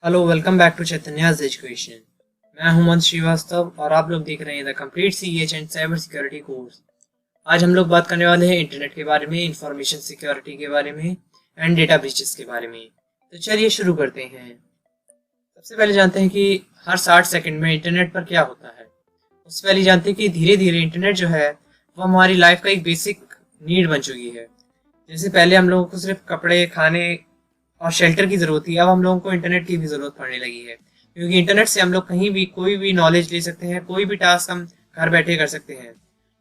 Hello, welcome back to Chaitanya's education. मैं हूं मंत श्रीवास्तव और आप लोग देख रहे हैं the complete CEH and cyber security course. आज हम लोग बात करने वाले हैं इंटरनेट के बारे में, इंफॉर्मेशन सिक्योरिटी के बारे में एंड डेटा ब्रीचेस के बारे में। तो चलिए शुरू करते हैं। सबसे पहले जानते हैं कि हर 60 सेकंड में इंटरनेट पर क्या होता है। उससे पहले जानते हैं कि धीरे धीरे इंटरनेट जो है वो हमारी लाइफ का एक बेसिक नीड बन चुकी है। जैसे पहले हम लोगों को सिर्फ कपड़े, खाने और शेल्टर की ज़रूरत थी, अब हम लोगों को इंटरनेट की भी ज़रूरत पड़ने लगी है, क्योंकि इंटरनेट से हम लोग कहीं भी कोई भी नॉलेज ले सकते हैं, कोई भी टास्क हम घर बैठे कर सकते हैं।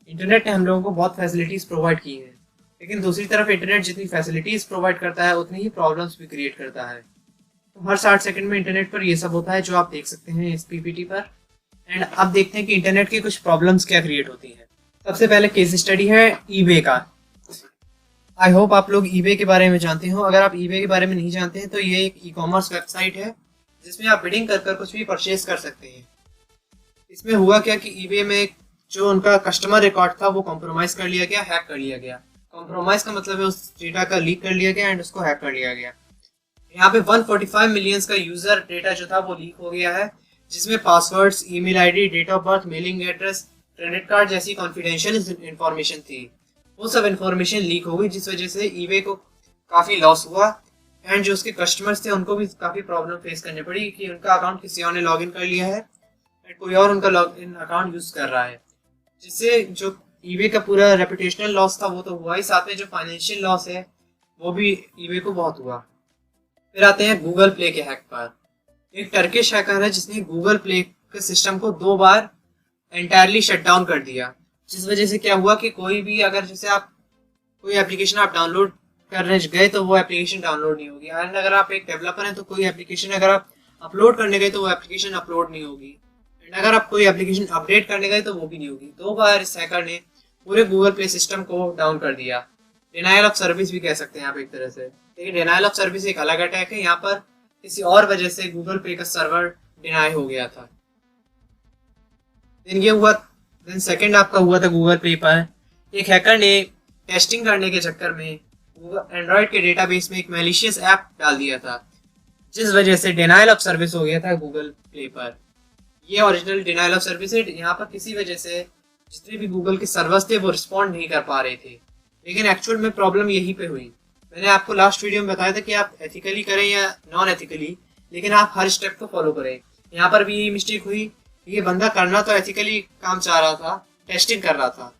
इंटरनेट ने हम लोगों को बहुत फैसिलिटीज़ प्रोवाइड की हैं, लेकिन दूसरी तरफ इंटरनेट जितनी फैसिलिटीज़ प्रोवाइड करता है उतनी ही प्रॉब्लम्स भी क्रिएट करता है। तो हर 60 सेकंड में इंटरनेट पर ये सब होता है जो आप देख सकते हैं इस पीपीटी पर। एंड अब देखते हैं कि इंटरनेट की कुछ प्रॉब्लम्स क्या क्रिएट होती हैं। सबसे पहले केस स्टडी है ईबे का। आई होप आप लोग ईबे के बारे में जानते हो। अगर आप ईबे के बारे में नहीं जानते हैं तो ये एक ई कॉमर्स वेबसाइट है जिसमें आप बिडिंग कर कुछ भी परचेज कर सकते हैं। इसमें हुआ क्या कि ईबे में जो उनका कस्टमर रिकॉर्ड था वो कॉम्प्रोमाइज कर लिया गया, हैक कर लिया गया। कॉम्प्रोमाइज का मतलब है उस डेटा का लीक कर लिया गया एंड उसको हैक कर लिया गया। यहाँ पे 145 मिलियंस का यूजर डेटा जो था वो लीक हो गया है, जिसमें passwords, email ID, date of birth, mailing address, credit card जैसी कॉन्फिडेंशियल इंफॉर्मेशन थी। वो सब इंफॉर्मेशन लीक हो गई, जिस वजह से ईबे को काफ़ी लॉस हुआ एंड जो उसके कस्टमर्स थे उनको भी काफ़ी प्रॉब्लम फेस करनी पड़ी कि उनका अकाउंट किसी और ने लॉगिन कर लिया है एंड कोई और उनका लॉगिन अकाउंट यूज़ कर रहा है, जिससे जो ईबे का पूरा रेपुटेशनल लॉस था वो तो हुआ ही, साथ में जो फाइनेंशियल लॉस है वो भी ईबे को बहुत हुआ। फिर आते हैं गूगल प्ले के हैक पर। एक टर्किश हैकर है जिसने गूगल प्ले के सिस्टम को 2 बार एंटायरली शट डाउन कर दिया, जिस वजह से क्या हुआ कि कोई भी अगर जैसे आप कोई एप्लीकेशन आप डाउनलोड करने गए तो वो एप्लीकेशन डाउनलोड नहीं होगी, एंड अगर आप एक डेवलपर हैं तो कोई एप्लीकेशन अगर आप अपलोड करने गए तो वो एप्लीकेशन अपलोड नहीं होगी, एंड अगर आप कोई एप्लीकेशन अपडेट करने गए तो वो भी नहीं होगी। 2 बार इस हैकर ने पूरे गूगल प्ले सिस्टम को डाउन कर दिया। डिनायल ऑफ सर्विस भी कह सकते हैं आप एक तरह से, लेकिन डिनायल ऑफ सर्विस एक अलग अटैक है। यहाँ पर किसी और वजह से गूगल पे का सर्वर डिनाई हो गया था। दिन ये हुआ, देन सेकंड आपका हुआ था गूगल प्ले पर। एक हैकर ने टेस्टिंग करने के चक्कर में एंड्रॉयड के डेटाबेस में एक मैलिशियस ऐप डाल दिया था, जिस वजह से डिनायल ऑफ सर्विस हो गया था गूगल प्ले पर। ये ओरिजिनल डिनायल ऑफ सर्विस है। यहाँ पर किसी वजह से जितने भी गूगल के सर्वर्स थे वो रिस्पॉन्ड नहीं कर पा रहे थे, लेकिन एक्चुअल में प्रॉब्लम यहीं पे हुई। मैंने आपको लास्ट वीडियो में बताया था कि आप एथिकली करें या नॉन एथिकली, लेकिन आप हर स्टेप को फॉलो करें। यहाँ पर भी यही मिस्टेक हुई। ये बंदा करना तो एथिकली काम चाह रहा था, टेस्टिंग कर रहा था,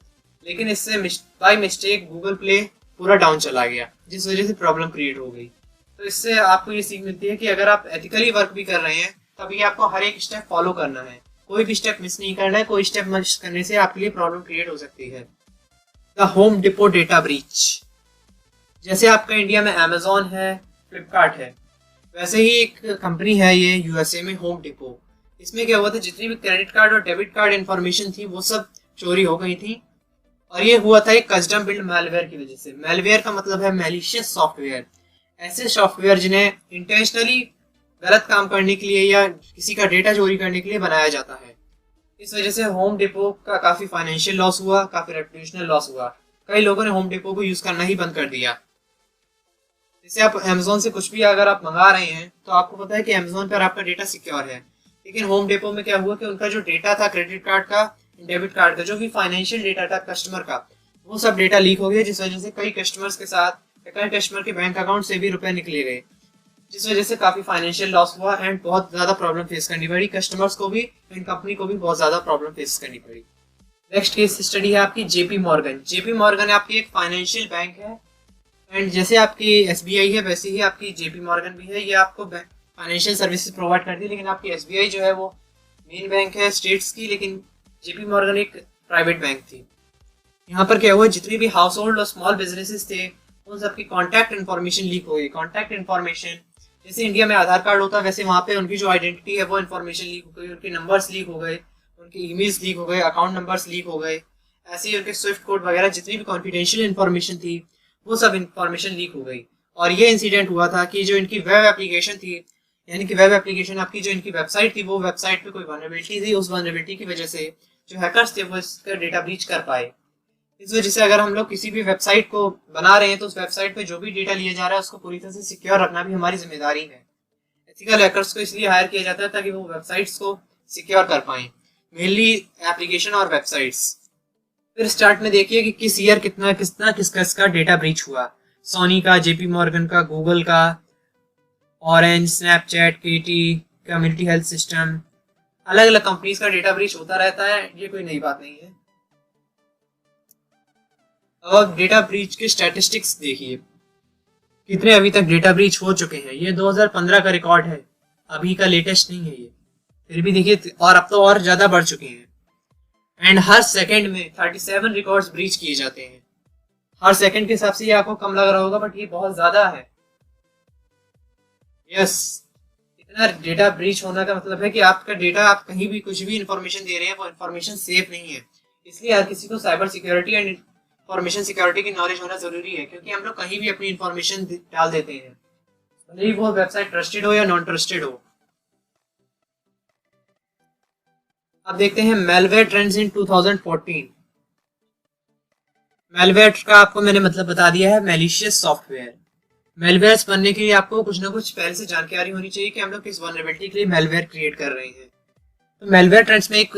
लेकिन इससे बाय मिस्टेक गूगल प्ले पूरा डाउन चला गया, जिस वजह से प्रॉब्लम क्रिएट हो गई। तो इससे आपको ये सीख मिलती है कि अगर आप एथिकली वर्क भी कर रहे हैं तभी आपको हर एक स्टेप फॉलो करना है, कोई भी स्टेप मिस नहीं करना है। कोई स्टेप मिस करने से आपके लिए प्रॉब्लम क्रिएट हो सकती है। The home depot data breach. जैसे आपका इंडिया में अमेजोन है, फ्लिपकार्ट है, वैसे ही एक कंपनी है ये यूएसए में, होम डिपो। इसमें क्या हुआ था, जितनी भी क्रेडिट कार्ड और डेबिट कार्ड इन्फॉर्मेशन थी वो सब चोरी हो गई थी, और ये हुआ था एक कस्टम बिल्ड मैलवेयर की वजह से। मैलवेयर का मतलब है मैलिशियस सॉफ्टवेयर, ऐसे सॉफ्टवेयर जिन्हें इंटेंशनली गलत काम करने के लिए या किसी का डेटा चोरी करने के लिए बनाया जाता है। इस वजह से होम डिपो का काफी फाइनेंशियल लॉस हुआ, काफी रेपुटेशनल लॉस हुआ। कई लोगों ने होम डिपो को यूज करना ही बंद कर दिया। जैसे आप अमेजोन से कुछ भी अगर आप मंगा रहे हैं तो आपको पता है कि अमेजोन पर आपका डेटा सिक्योर है, लेकिन होम डिपो में क्या हुआ कि उनका जो डेटा था क्रेडिट कार्ड का, डेबिट कार्ड का, जो भी फाइनेंशियल डेटा था कस्टमर का, वो सब डेटा लीक हो गया, जिस वजह से कई कस्टमर्स के साथ, कई कस्टमर के बैंक अकाउंट से भी रुपए निकले गए, जिस वजह से काफी फाइनेंशियल लॉस हुआ एंड बहुत ज्यादा प्रॉब्लम फेस करनी पड़ी कस्टमर्स को भी एंड कंपनी को भी बहुत ज्यादा प्रॉब्लम फेस करनी पड़ी। नेक्स्ट केस स्टडी है आपकी जेपी मॉर्गन। जेपी मॉर्गन आपकी एक फाइनेंशियल बैंक है, एंड जैसे आपकी एसबीआई है वैसे ही आपकी जेपी मॉर्गन भी है। ये आपको फाइनेंशियल सर्विसेज प्रोवाइड करती है, लेकिन आपकी एसबीआई जो है वो मेन बैंक है स्टेट्स की, लेकिन जेपी मॉर्गन एक प्राइवेट बैंक थी। यहाँ पर क्या हुआ, जितने भी हाउस होल्ड और स्मॉल बिजनेसेस थे उन सबकी कॉन्टैक्ट इन्फॉर्मेशन लीक हो गई। कॉन्टैक्ट इन्फॉर्मेशन जैसे इंडिया में आधार कार्ड होता है, वैसे वहाँ पे उनकी जो आइडेंटिटी है वो इन्फॉर्मेशन लीक हो गई, उनके नंबर्स लीक हो गए, उनके ईमेल्स लीक हो गए, अकाउंट नंबर्स लीक हो गए, ऐसे ही उनके स्विफ्ट कोड वगैरह जितनी भी कॉन्फिडेंशियल इन्फॉर्मेशन थी वो सब इन्फॉर्मेशन लीक हो गई। और ये इंसिडेंट हुआ था कि जो इनकी वेब एप्लीकेशन थी, यानी कि वेब एप्लीकेशन आपकी जो इनकी वेबसाइट थी, वो वेबसाइट पे कोई वल्नरेबिलिटी थी। उस वल्नरेबिलिटी की वजह से जो हैकर्स थे वो इसका डेटा ब्रीच कर पाए। इस वजह से अगर हम लोग किसी भी वेबसाइट को बना रहे हैं तो उस वेबसाइट पे जो भी डेटा लिया जा रहा है उसको पूरी तरह से सिक्योर रखना भी हमारी जिम्मेदारी है। एथिकल हैकर्स को इसलिए हायर किया जाता है ताकि वो वेबसाइट्स को सिक्योर कर पाएं, मेनली एप्लीकेशन और वेबसाइट्स। फिर स्टार्ट में देखिए कि किस ईयर कितना कितना किसका डेटा ब्रीच हुआ। सोनी का, जेपी मॉर्गन का, गूगल का, ऑरेंज, स्नैपचैट, केटी, कम्युनिटी हेल्थ सिस्टम, अलग अलग कंपनीज का डेटा ब्रीच होता रहता है, ये कोई नई बात नहीं है। अब डेटा ब्रीच के स्टैटिस्टिक्स देखिए, कितने अभी तक डेटा ब्रीच हो चुके हैं। ये 2015 का रिकॉर्ड है, अभी का लेटेस्ट नहीं है ये। फिर भी देखिए, और अब तो और ज्यादा बढ़ चुके हैं। एंड हर सेकंड में 37 रिकॉर्ड्स ब्रीच किए जाते हैं। हर सेकंड के हिसाब से ये आपको कम लग रहा होगा, बट ये बहुत ज्यादा है। यस, इतना डेटा ब्रीच होना का मतलब है कि आपका डेटा, आप कहीं भी कुछ भी इंफॉर्मेशन दे रहे हैं, वो इंफॉर्मेशन सेफ नहीं है। इसलिए हर किसी को cyber security and information security की नॉलेज होना जरूरी है, क्योंकि हम लोग कहीं भी अपनी इंफॉर्मेशन डाल देते हैं, भले ही वो वेबसाइट ट्रस्टेड हो या नॉन ट्रस्टेड हो। अब देखते हैं मेलवेयर ट्रेंड्स इन 2014। मेलवेयर का आपको मैंने मतलब बता दिया है, मैलिशियस सॉफ्टवेयर। मेलवेयर्स बनने के लिए आपको कुछ ना कुछ पहले से जानकारी होनी चाहिए कि हम लोग किस वल्नरेबिलिटी के लिए मेलवेयर क्रिएट कर रहे हैं। तो मेलवेयर ट्रेंड्स में एक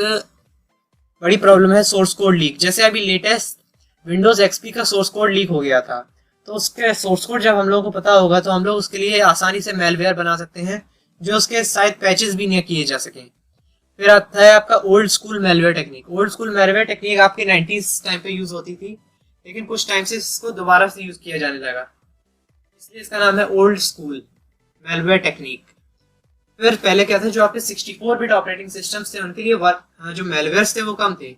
बड़ी प्रॉब्लम है सोर्स कोड लीक। जैसे अभी लेटेस्ट विंडोज एक्सपी का सोर्स कोड लीक हो गया था, तो उसके सोर्स कोड जब हम लोगों को पता होगा तो हम लोग उसके लिए आसानी से मेलवेयर बना सकते हैं, जो उसके शायद पैचेस भी नहीं किए जा सकें। फिर आता है आपका old school malware technique. Old school malware technique आपके 90s टाइम पे यूज होती थी, लेकिन कुछ टाइम से इसको दोबारा से यूज किया जाने लगा, इसलिए इसका नाम है ओल्ड स्कूल मेलवेयर टेक्निक। फिर पहले क्या था, जो आपके 64 बिट ऑपरेटिंग सिस्टम्स थे उनके लिए जो मेलवेयर्स थे वो कम थे,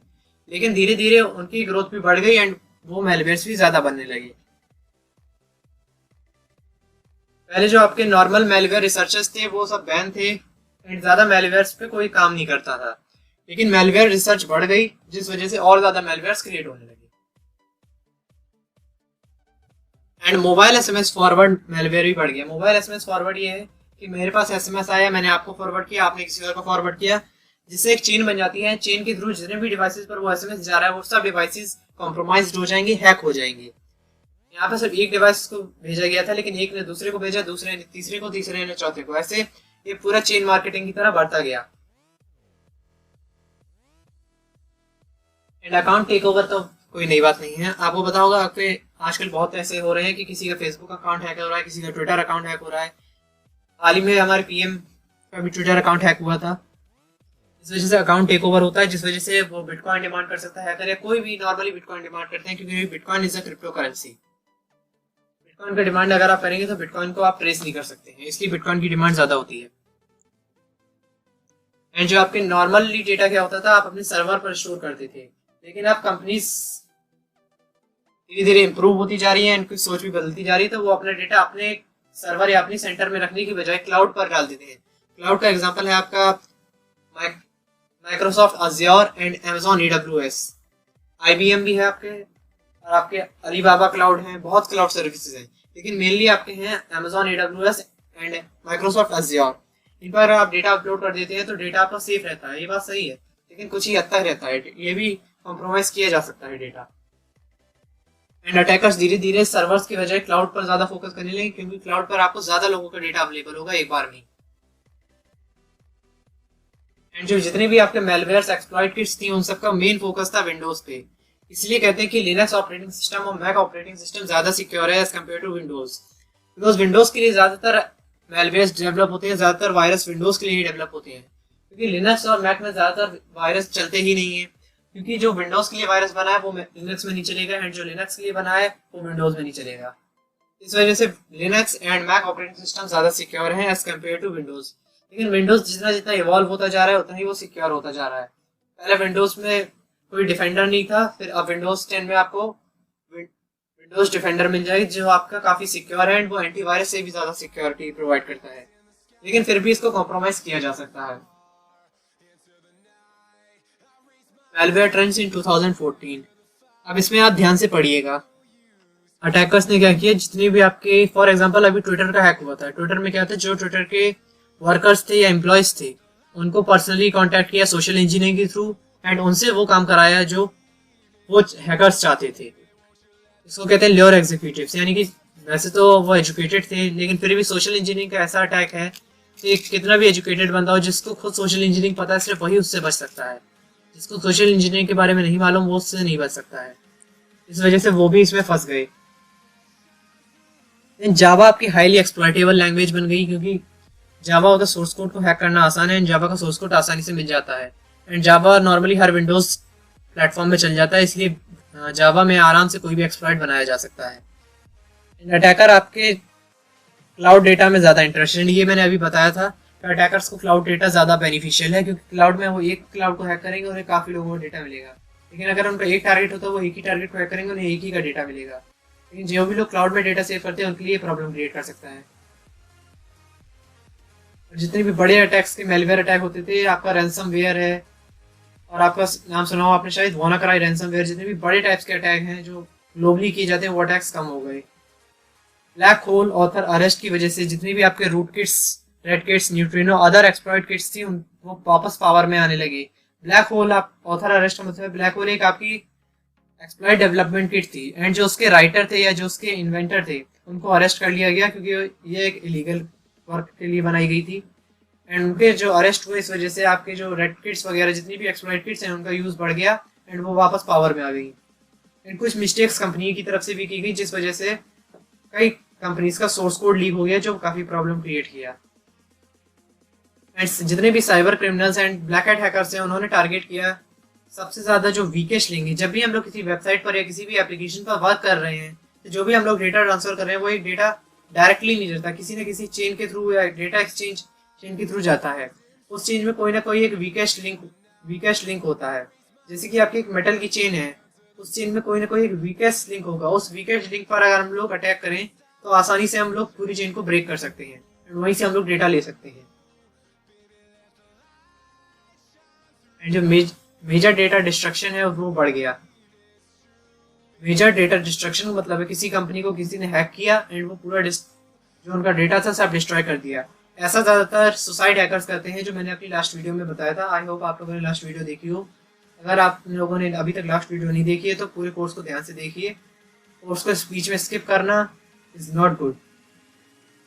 लेकिन धीरे धीरे उनकी ग्रोथ भी बढ़ गई एंड वो मेलवेयर्स भी ज्यादा बनने लगे। पहले जो आपके नॉर्मल मेलवेयर रिसर्चर्स थे वो सब बैन थे एंड ज्यादा मेलवेयर्स पे कोई काम नहीं करता था, लेकिन मेलवेयर रिसर्च बढ़ गई, जिस वजह से और ज्यादा मेलवेयर्स क्रिएट होने लगे। And mobile SMS forward malware भी बढ़ गया। मोबाइल एसएमएस फॉरवर्ड ये है कि मेरे पास एसएमएस आया, मैंने आपको फॉरवर्ड किया, आपने किसी और को फॉरवर्ड किया, जिससे एक चेन बन जाती है। चेन के थ्रू जितने भी डिवाइसेस पर वो एसएमएस जा रहा है वो सब डिवाइसेस कॉम्प्रोमाइज्ड हो जाएंगे, हैक हो जाएंगे। यहाँ पे सिर्फ एक डिवाइस को भेजा गया था, लेकिन एक ने दूसरे को भेजा, दूसरे ने तीसरे को, तीसरे ने चौथे को, ऐसे ये पूरा चेन मार्केटिंग की तरह बढ़ता गया। एंड अकाउंट टेक ओवर तो कोई नई बात नहीं है, आपको पता होगा। आपके आजकल बहुत ऐसे हो रहे हैं कि किसी का फेसबुक अकाउंट हैक हो रहा है, किसी का ट्विटर अकाउंट हैक हो रहा है। हाल ही में हमारे पीएम का भी ट्विटर अकाउंट हैक हुआ था। इस वजह से अकाउंट टेक ओवर होता है, जिस वजह से वो बिटकॉइन डिमांड कर सकता है हैकर, या कोई भी नॉर्मली बिटकॉइन डिमांड करते हैं, क्योंकि bitcoin is a crypto currency. Bitcoin का डिमांड अगर आप करेंगे तो बिटकॉइन को आप ट्रेस नहीं कर सकते हैं, इसलिए बिटकॉइन की डिमांड ज्यादा होती है। एंड जो आपके नॉर्मली डेटा क्या होता था, आप अपने सर्वर पर स्टोर करते थे, लेकिन अब कंपनीज धीरे धीरे इंप्रूव होती जा रही है, इनकी सोच भी बदलती जा रही है, तो वो अपना डेटा अपने सर्वर या अपने सेंटर में रखने की बजाय क्लाउड पर डाल देते हैं। क्लाउड का एग्जांपल है आपका Microsoft Azure and Amazon AWS। IBM भी है आपके, और आपके अलीबाबा क्लाउड है, बहुत क्लाउड सर्विसेज हैं, लेकिन मेनली आपके हैं Amazon AWS and Microsoft Azure. इन पर आप डेटा अपलोड कर देते हैं तो डेटा आपका सेफ रहता है, ये बात सही है, लेकिन कुछ ही हद तक रहता है, ये भी कॉम्प्रोमाइज किया जा सकता है डेटा। एंड अटैकर्स धीरे धीरे सर्वर्स की बजाय क्लाउड पर ज्यादा फोकस करने लगे, क्योंकि क्लाउड पर आपको ज्यादा लोगों का डेटा अवेलेबल होगा एक बार में। एंड जो जितने भी आपके मेलवेयर्स एक्सप्लॉइट किट्स थी, उन सबका मेन फोकस था विंडोज पे। इसलिए कहते हैं कि लिनक्स ऑपरेटिंग सिस्टम और मैक ऑपरेटिंग सिस्टम ज्यादा सिक्योर है as compare to Windows. Because Windows के लिए ज्यादातर मेलवेयर्स डेवलप होते हैं, ज्यादातर वायरस विंडोज के लिए ही डेवलप होते हैं, क्योंकि लिनक्स और मैक में ज्यादातर वायरस चलते ही नहीं है। क्योंकि जो विंडोज के लिए वायरस बना है वो लिनक्स में नहीं चलेगा, एंड जो लिनक्स के लिए बना है वो विंडोज में नहीं चलेगा। इस वजह से Linux and Mac operating system ज्यादा सिक्योर है एज कम्पेयर टू विंडोज। लेकिन विंडोज जितना जितना इवॉल्व होता जा रहा है उतना ही वो सिक्योर होता जा रहा है। पहले विंडोज में कोई डिफेंडर नहीं था, फिर अब विंडोज 10 में आपको विंडोज डिफेंडर मिल जाएगी, जो आपका काफी सिक्योर है, एंड वो एंटीवायरस से भी ज्यादा सिक्योरिटी प्रोवाइड करता है, लेकिन फिर भी इसको कॉम्प्रोमाइज किया जा सकता है। Malware trends in 2014। अब इसमें आप ध्यान से पढ़िएगा, अटैकर्स ने क्या किया, जितने भी आपके, फॉर एग्जांपल अभी ट्विटर का हैक हुआ था। ट्विटर में क्या था, जो ट्विटर के वर्कर्स थे या एम्प्लॉयज थे, उनको पर्सनली कांटेक्ट किया सोशल इंजीनियरिंग के थ्रू, एंड उनसे वो काम कराया जो वो हैकर्स चाहते थे। इसको कहते हैं लोअर एग्जीक्यूटिव्स, यानी कि वैसे तो वो एजुकेटेड थे, लेकिन फिर भी सोशल इंजीनियरिंग का ऐसा अटैक है एक कितना भी एजुकेटेड बंदा हो, जिसको खुद सोशल इंजीनियरिंग पता है, सिर्फ वही उससे बच सकता है। जिसको सोशल इंजीनियरिंग के बारे में नहीं मालूम, वो उससे नहीं बच सकता है। इस वजह से वो भी इसमें फंस गए। जावा आपकी हाईली एक्सप्लॉयटेबल लैंग्वेज बन गई, क्योंकि जावा का सोर्स कोड को हैक करना आसान है एंड जावा का सोर्स कोड आसानी से मिल जाता है। And Java normally her Windows platform में चल जाता है, इसलिए जावा में आराम से कोई भी एक्सप्लॉइट बनाया जा सकता है। अटैकर आपके क्लाउड डेटा में ज़्यादा इंटरेस्टेड, ये मैंने अभी बताया था कि अटैकर्स को क्लाउड डेटा ज़्यादा बेनिफिशियल है, क्योंकि क्लाउड में वो एक क्लाउड को हैक करेंगे, उन्हें काफ़ी लोगों को डेटा मिलेगा। लेकिन अगर उनका एक टारगेट होता है, वो एक ही टारगेट को हैक करेंगे, उन्हें एक ही का डेटा मिलेगा। लेकिन जो भी लोग क्लाउड में डेटा सेव करते हैं, उनके लिए प्रॉब्लम क्रिएट कर सकता है। जितने भी बड़े अटैक्स के मेलवेयर अटैक होते थे, आपका रैंसमवेयर है, और आपका नाम सुना हो आपने शायद, वानाक्राई रैंसमवेयर, जितने भी बड़े टाइप्स के अटैक हैं जो ग्लोबली किए जाते हैं, वो अटैक्स कम हो गए। ब्लैक होल ऑथर अरेस्ट की वजह से जितनी भी आपके root kits, red kits, Neutrino, other exploit kits थी, वो वापस पावर में आने लगी। ब्लैक होल आप ऑथर अरेस्ट का मतलब, ब्लैक होल एक आपकी एक्सप्लॉइट डेवलपमेंट किट थी, एंड जो उसके राइटर थे या जो उसके इन्वेंटर थे, उनको अरेस्ट कर लिया गया, क्योंकि ये एक इलीगल वर्क के लिए बनाई गई थी। एंड उनके जो अरेस्ट हुए, इस वजह से आपके जो रेड किट्स वगैरह जितनी भी एक्सप्लॉइट किट्स हैं, उनका यूज बढ़ गया एंड वो वापस पावर में आ गई। एंड कुछ मिस्टेक्स कंपनी की तरफ से भी की गई, जिस वजह से कई कंपनीज का सोर्स कोड लीक हो गया, जो काफी प्रॉब्लम क्रिएट किया। एंड जितने भी cyber criminals and black hat hackers हैं, उन्होंने टारगेट किया सबसे ज्यादा जो वीकेस्ट लिंक है। जब भी हम लोग किसी वेबसाइट पर या किसी भी एप्लीकेशन पर वर्क कर रहे हैं, तो जो भी हम लोग डेटा ट्रांसफर कर रहे हैं, वो एक डेटा डायरेक्टली नहीं जाता, किसी न किसी चेन के थ्रू या डेटा एक्सचेंज चेन के थ्रू जाता है। उस चेन में कोई ना कोई एक वीकेस्ट लिंक होता है। जैसे कि आपकी एक मेटल की चेन है, उस चेन में कोई ना कोई एक वीकेस्ट लिंक होगा। उस वीकेस्ट लिंक पर अगर हम लोग अटैक करें, तो आसानी से हम लोग पूरी चेन को ब्रेक कर सकते हैं, वहीं से हम लोग डेटा ले सकते हैं। एंड जो मेजर डेटा डिस्ट्रक्शन है, वो बढ़ गया। मेजर डेटा डिस्ट्रक्शन का मतलब है किसी कंपनी को किसी ने हैक किया एंड वो पूरा जो उनका डेटा था सब डिस्ट्रॉय कर दिया। ऐसा ज्यादातर सुसाइड हैकर्स करते हैं, जो मैंने अपनी लास्ट वीडियो में बताया था। आई होप आप लोगों ने लास्ट वीडियो देखी हो। अगर आप लोगों ने अभी तक लास्ट वीडियो नहीं देखी है, तो पूरे कोर्स को ध्यान से देखिए। कोर्स को स्पीच में स्किप करना इज नॉट गुड।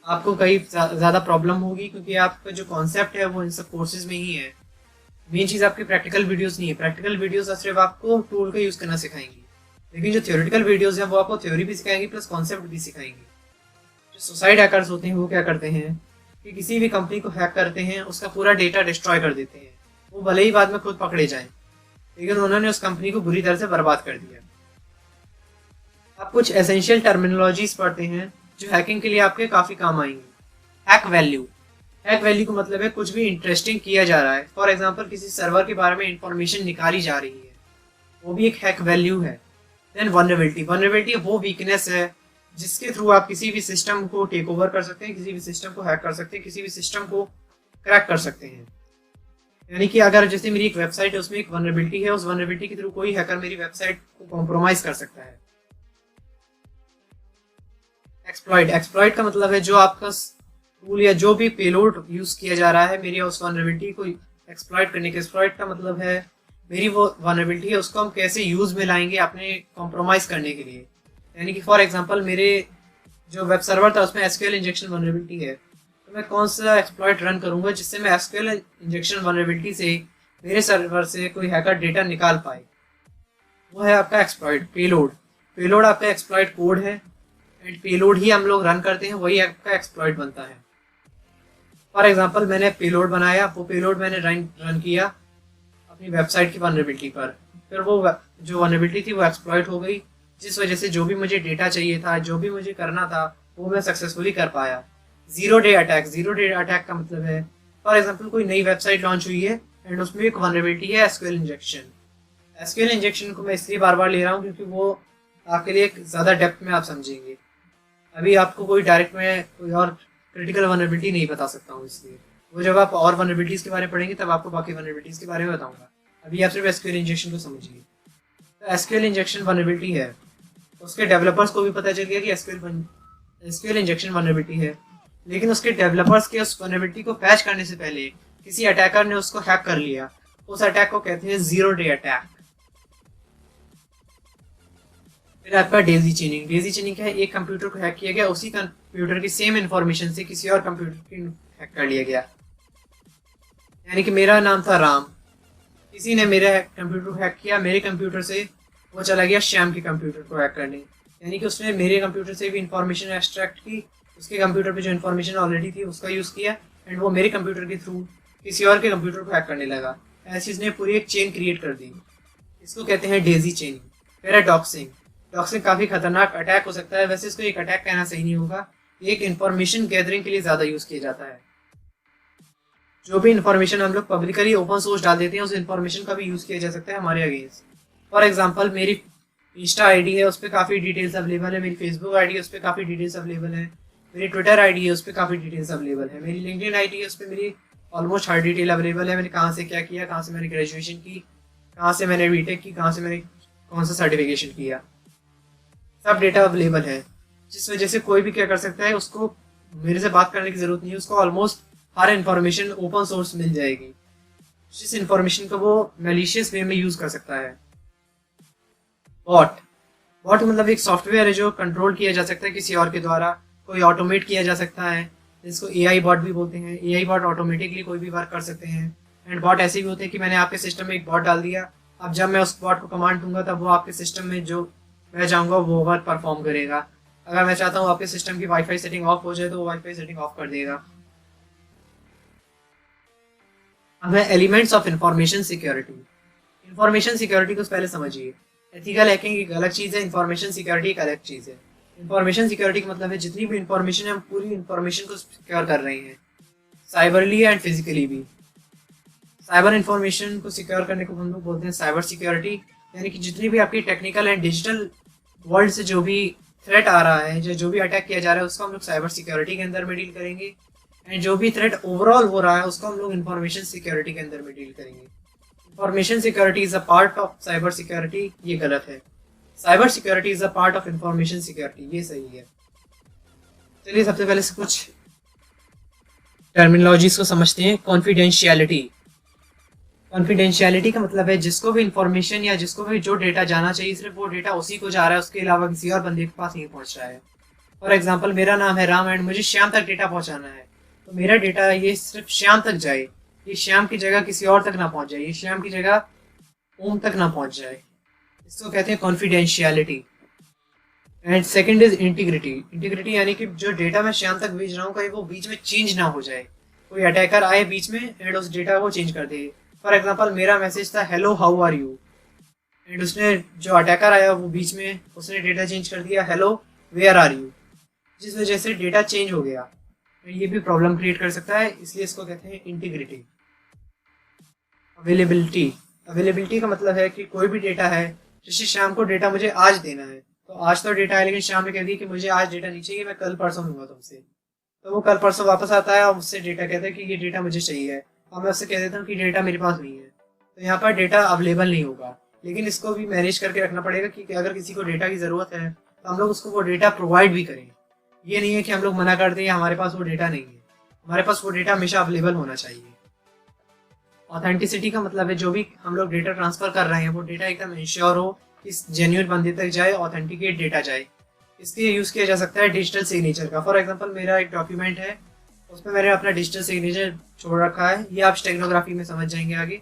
आपको कई ज़्यादा प्रॉब्लम होगी, क्योंकि आपका जो कॉन्सेप्ट है वो इन सब कोर्सेज में ही है। मेन चीज़ आपकी प्रैक्टिकल वीडियोस नहीं है। प्रैक्टिकल वीडियोस सिर्फ आपको टूल का यूज़ करना सिखाएंगी, लेकिन जो थ्योरेटिकल वीडियोस हैं वो आपको थ्योरी भी सिखाएंगी प्लस कॉन्सेप्ट भी सिखाएंगी। जो सुसाइड हैकर्स होते हैं, वो क्या करते हैं कि किसी भी कंपनी को हैक करते हैं, उसका पूरा डेटा डिस्ट्रॉय कर देते हैं। वो भले ही बाद में खुद पकड़े जाएं, लेकिन उन्होंने उस कंपनी को बुरी तरह से बर्बाद कर दिया। आप कुछ एसेंशियल टर्मिनोलॉजीज पढ़ते हैं जो हैकिंग के लिए आपके काफ़ी काम आएंगी। हैक वैल्यू का मतलब है कुछ भी इंटरेस्टिंग किया जा रहा है। फॉर एग्जांपल, किसी सर्वर के बारे में इंफॉर्मेशन निकाली जा रही है, वो भी एक हैक वैल्यू है। देन वनरेबिलिटी वो वीकनेस है जिसके थ्रू आप किसी भी सिस्टम को टेक ओवर कर सकते हैं, किसी भी सिस्टम को हैक कर सकते हैं, किसी भी सिस्टम को क्रैक कर सकते हैं। यानी कि अगर जैसे मेरी एक वेबसाइट है, उसमें एक वनरेबिलिटी है, उस वनरेबिलिटी के थ्रू कोई हैकर मेरी वेबसाइट को कॉम्प्रोमाइज कर सकता है। एक्सप्लॉइट का मतलब है जो आपका टूल या जो भी पेलोड यूज किया जा रहा है मेरी उस वनरेबिलिटी को एक्सप्लॉइट करने के। एक्सप्लॉइट का मतलब है मेरी वो वनरेबिलिटी है, उसको हम कैसे यूज में लाएंगे अपने कॉम्प्रोमाइज करने के लिए। यानी कि फॉर एग्जांपल, मेरे जो वेब सर्वर था उसमें एसक्यूएल इंजेक्शन वनरेबिलिटी है, तो मैं कौन सा एक्सप्लॉइट रन करूंगा जिससे मैं एसक्यूएल इंजेक्शन वनरेबिलिटी से मेरे सर्वर से कोई हैकर डेटा निकाल पाए। वो है आपका एक्सप्लॉइट। पेलोड आपका एक्सप्लॉइट कोड है, एंड पेलोड ही हम लोग रन करते हैं, वही आपका एक्सप्लॉइट बनता है। फॉर एग्जांपल, मैंने पेलोड बनाया, वो पेलोड मैंने रन किया अपनी वेबसाइट की वनरेबिलिटी पर, फिर वो जो वनरेबिलिटी थी वो एक्सप्लॉइट हो गई, जिस वजह से जो भी मुझे डेटा चाहिए था, जो भी मुझे करना था, वो मैं सक्सेसफुली कर पाया। जीरो डे अटैक का मतलब है, फॉर एग्जांपल, कोई नई वेबसाइट लॉन्च हुई है एंड उसमें एक वनरेबिलिटी है एसक्यूएल इंजेक्शन को मैं इसलिए बार बार ले रहा हूँ क्योंकि वो आपके लिए ज़्यादा डेप्थ में आप समझेंगे। अभी आपको कोई डायरेक्ट में कोई और क्रिटिकल वनरेबिलिटी नहीं बता सकता हूँ, इसलिए वो जब आप और वनरेबिलिटीज़ के बारे में पढ़ेंगे तब आपको बाकी वनरेबिलिटीज़ के बारे में बताऊंगा। अभी आप सिर्फ एसक्यूएल इंजेक्शन को समझिए। तो एसक्यूएल इंजेक्शन वनरेबिलिटी है, उसके डेवलपर्स को भी पता चल गया कि एसक्यूएल इंजेक्शन वनरेबिलिटी है, लेकिन उसके डेवलपर्स के उस वनरेबिलिटी को पैच करने से पहले किसी अटैकर ने उसको हैक कर लिया। उस अटैक को कहते हैं जीरो डे अटैक। फिर आपका डेजी चेनिंग क्या है? एक कंप्यूटर को हैक किया गया, उसी कंप्यूटर की सेम इंफॉर्मेशन से किसी और कंप्यूटर की हैक कर लिया गया। यानी कि मेरा नाम था राम, किसी ने मेरा कंप्यूटर को हैक किया, मेरे कंप्यूटर से वो चला गया श्याम के कंप्यूटर को हैक करने। यानी कि उसने मेरे कंप्यूटर से भी इंफॉर्मेशन एक्सट्रैक्ट की, उसके कंप्यूटर पे जो इन्फॉर्मेशन ऑलरेडी थी उसका यूज़ किया, एंड वो मेरे कंप्यूटर के थ्रू किसी और के कंप्यूटर को हैक करने लगा। ऐसी इसने पूरी एक चेन क्रिएट कर दी। इसको कहते हैं डेजी चेनिंग। फिर है डॉक्सिंग। डॉक्सिंग काफ़ी खतरनाक अटैक हो सकता है, वैसे इसको एक अटैक कहना सही नहीं होगा, एक इन्फॉर्मेशन गैदरिंग के लिए ज़्यादा यूज़ किया जाता है। जो भी इन्फॉर्मेशन हम लोग पब्लिकली ओपन सोर्स डाल देते हैं उस इन्फॉर्मेशन का भी यूज़ किया जा सकता है हमारे अगेंस्ट। फॉर एग्जाम्पल मेरी इंस्टा आईडी है, उस पर काफ़ी डिटेल्स अवेलेबल है, मेरी फेसबुक आईडी है, उस पर काफ़ी डिटेल्स अवेलेबल है, मेरी ट्विटर आईडी है, उस पर काफ़ी डिटेल्स अवेलेबल है, मेरी लिंक्डइन आईडी है, उस पर मेरी ऑलमोस्ट हर डिटेल अवेलेबल है। मैंने कहाँ से क्या किया, कहाँ से मैंने ग्रेजुएशन की, कहाँ से मैंने बीटेक की, कहाँ से मैंने कौन सा सर्टिफिकेशन किया, सब डेटा अवेलेबल है। जिस वजह से कोई भी क्या कर सकता है, उसको मेरे से बात करने की ज़रूरत नहीं है, उसको ऑलमोस्ट हर इन्फॉर्मेशन ओपन सोर्स मिल जाएगी, जिस इन्फॉर्मेशन को वो मैलिशियस वे में यूज़ कर सकता है। बॉट मतलब एक सॉफ्टवेयर है जो कंट्रोल किया जा सकता है किसी और के द्वारा, कोई ऑटोमेट किया जा सकता है, जिसको एआई बॉट भी बोलते हैं। एआई बॉट ऑटोमेटिकली कोई भी वर्क कर सकते हैं। एंड बॉट ऐसे भी होते हैं कि मैंने आपके सिस्टम में एक बॉट डाल दिया, अब जब मैं उस बॉट को कमांड दूंगा तब वो आपके सिस्टम में जो मैं चाहूँगा वो वर्क परफॉर्म करेगा। अगर मैं चाहता हूँ आपके सिस्टम की वाईफाई सेटिंग ऑफ हो जाए तो वो वाईफाई सेटिंग ऑफ कर देगा। अब है elements of information security. Information security को पहले समझिए। एथिकल हैकिंग एक अलग चीज़ है, इंफॉर्मेशन सिक्योरिटी एक अलग चीज़ है। इंफॉर्मेशन सिक्योरिटी का मतलब है जितनी भी इंफॉर्मेशन है हम पूरी इंफॉर्मेशन को सिक्योर कर रहे हैं, साइबरली एंड फिजिकली भी। साइबर इंफॉर्मेशन को सिक्योर करने को हम लोग बोलते हैं साइबर सिक्योरिटी। यानी कि जितनी भी आपकी टेक्निकल एंड डिजिटल वर्ल्ड से जो भी थ्रेट आ रहा है, जो भी अटैक किया जा रहा है, उसको हम लोग साइबर सिक्योरिटी के अंदर में डील करेंगे। एंड जो भी थ्रेट ओवरऑल हो रहा है उसको हम लोग इंफॉर्मेशन सिक्योरिटी के अंदर में डील करेंगे। Information security is a part of cyber security, ये गलत है। Cyber security is a part of information security, ये सही है। चलिए सबसे पहले से कुछ टर्मिनोलॉजीज को समझते हैं। कॉन्फिडेंशियलिटी। कॉन्फिडेंशियलिटी का मतलब है जिसको भी इंफॉर्मेशन या जिसको भी जो डेटा जाना चाहिए सिर्फ वो डेटा उसी को जा रहा है, उसके अलावा किसी और बंदे के पास नहीं पहुंच रहा है। फॉर एग्जाम्पल मेरा नाम है राम एंड मुझे श्याम तक डेटा पहुंचाना है, तो मेरा डेटा ये सिर्फ श्याम तक जाए, ये श्याम की जगह किसी और तक ना पहुंच जाए, ये श्याम की जगह ओम तक ना पहुंच जाए। इसको कहते हैं confidentiality. And second is integrity. Integrity यानी कि जो डेटा मैं श्याम तक भेज रहा हूँ कहीं वो बीच में चेंज ना हो जाए, कोई अटैकर आए बीच में एंड उस डेटा को चेंज कर दे। फॉर एग्जाम्पल मेरा मैसेज था hello how are you, and उसने जो अटैकर आया वो बीच में उसने डेटा चेंज कर दिया हेलो वेयर आर यू, जिस वजह से डेटा चेंज हो गया। ये भी प्रॉब्लम क्रिएट कर सकता है, इसलिए इसको कहते हैं इंटीग्रिटी। अवेलेबिलिटी। अवेलेबिलिटी का मतलब है कि कोई भी डेटा है, जैसे शाम को डेटा मुझे आज देना है, तो आज तो डेटा है लेकिन शाम में कह दी कि मुझे आज डेटा नहीं चाहिए, मैं कल परसों लूंगा तुमसे, तो वो कल परसों वापस आता है और मुझसे डेटा कहता है कि ये डेटा मुझे चाहिए, और मैं उससे कह देता हूँ कि डेटा मेरे पास नहीं है, तो यहाँ पर डेटा अवेलेबल नहीं होगा। लेकिन इसको भी मैनेज करके रखना पड़ेगा कि अगर किसी को डेटा की ज़रूरत है तो हम लोग उसको वो डेटा प्रोवाइड भी करें। ये नहीं है कि हम लोग मना कर दें हमारे पास वो डेटा नहीं है, हमारे पास वो डेटा हमेशा अवेलेबल होना चाहिए। ऑथेंटिसिटी का मतलब है जो भी हम लोग डेटा ट्रांसफर कर रहे हैं वो डेटा एकदम इंश्योर हो, इस जेन्युइन बंदे तक जाए, ऑथेंटिकेट डेटा जाए। इसके लिए यूज़ किया जा सकता है डिजिटल सिग्नेचर का। फॉर एग्जांपल मेरा एक डॉक्यूमेंट है, उसमें मैंने अपना डिजिटल सिग्नेचर छोड़ रखा है, ये आप स्टेनोग्राफी में समझ जाएंगे आगे,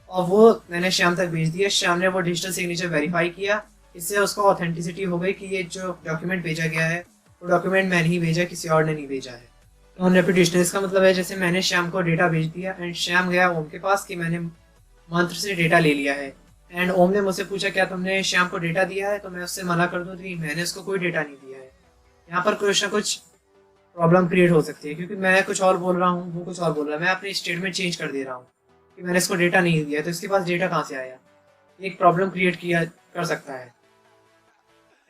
और वो मैंने श्याम तक भेज दिया, श्याम ने वो डिजिटल सिग्नेचर वेरीफाई किया, इससे उसको ऑथेंटिसिटी हो गई कि ये जो डॉक्यूमेंट भेजा गया है वो डॉक्यूमेंट मैंने ही भेजा, किसी और ने नहीं भेजा है। नॉन रेपिटेशन इसका मतलब है जैसे मैंने श्याम को डेटा भेज दिया एंड श्याम गया ओम के पास कि मैंने मंत्र से डेटा ले लिया है, एंड ओम ने मुझसे पूछा क्या तुमने श्याम को डेटा दिया है, तो मैं उससे मना कर दूँ कि मैंने उसको कोई डेटा नहीं दिया है। यहाँ पर कुछ ना कुछ प्रॉब्लम क्रिएट हो सकती है क्योंकि मैं कुछ और बोल रहा हूँ, वो कुछ और बोल रहा है, मैं अपनी स्टेटमेंट चेंज कर दे रहा हूँ कि मैंने इसको डेटा नहीं दिया, तो इसके पास डेटा कहाँ से आया, एक प्रॉब्लम क्रिएट किया कर सकता है।